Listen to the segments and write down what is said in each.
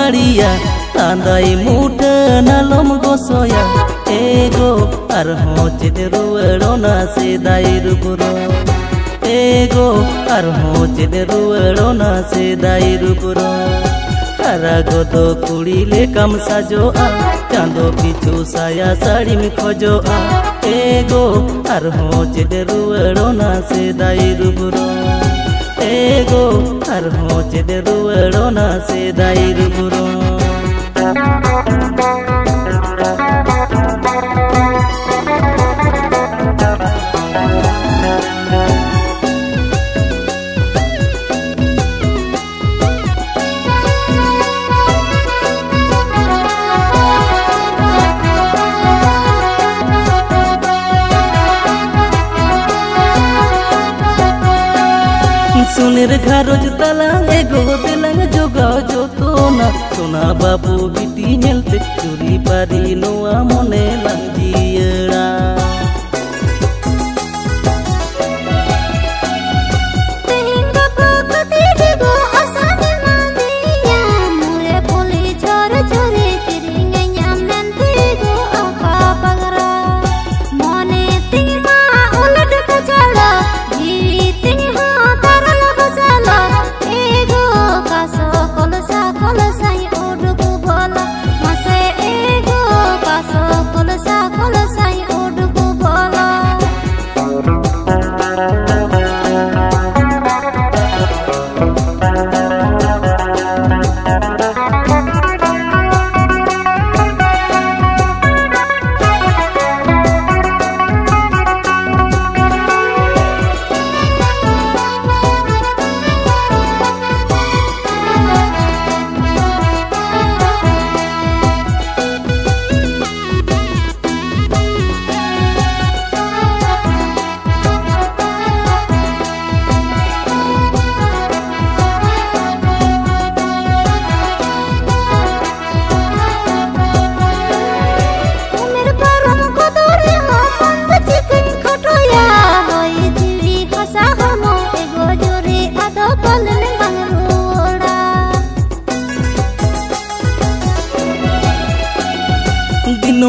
मारिया लांदाई मुठा नालम गोसोया एगो आरहों चेद रुवाड़ोना सेदाई रुपुरो एगो आरहों चेद रुवाड़ोना सेदाई रुपुरो हारा गोदो कुड़ी लेकाम साजोआ चांदो पिछू साया साड़ी में खोजोआ एगो आरहों चेद रुवाड़ोना सेदाई रुपुरो एगो आरहों चेद रुवाड़ोना सेदाई रुपुरो सुनेर घारोज तलांग एगो बेलांग जोगाओ जोतोना सोना बाबू बिटी नेलते चुरी पारी नोआ मने लांजियड़ा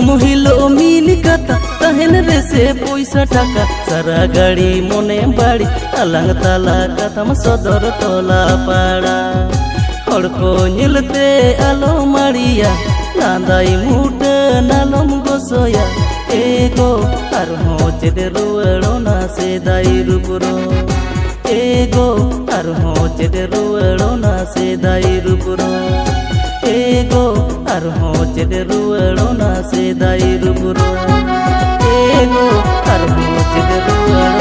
महिलो मिन कथा तहन रे से पैसा टाका सारा गाड़ी मने बाड़ी आलांग ताला कथम सदर टोला पाड़ा हड़ को निलते आलो मारिया लांदाई मुठा नालम गोसोया एगो आरहों चेद रुवाड़ोना सेदाई रुपुरो एगो आरहों चेद रुवाड़ोना सेदाई रुपुरो एगो आरहों चेद रुवाड़ोना सेदाई रुपुरो एगो आरहों चेद रुवाड़ोना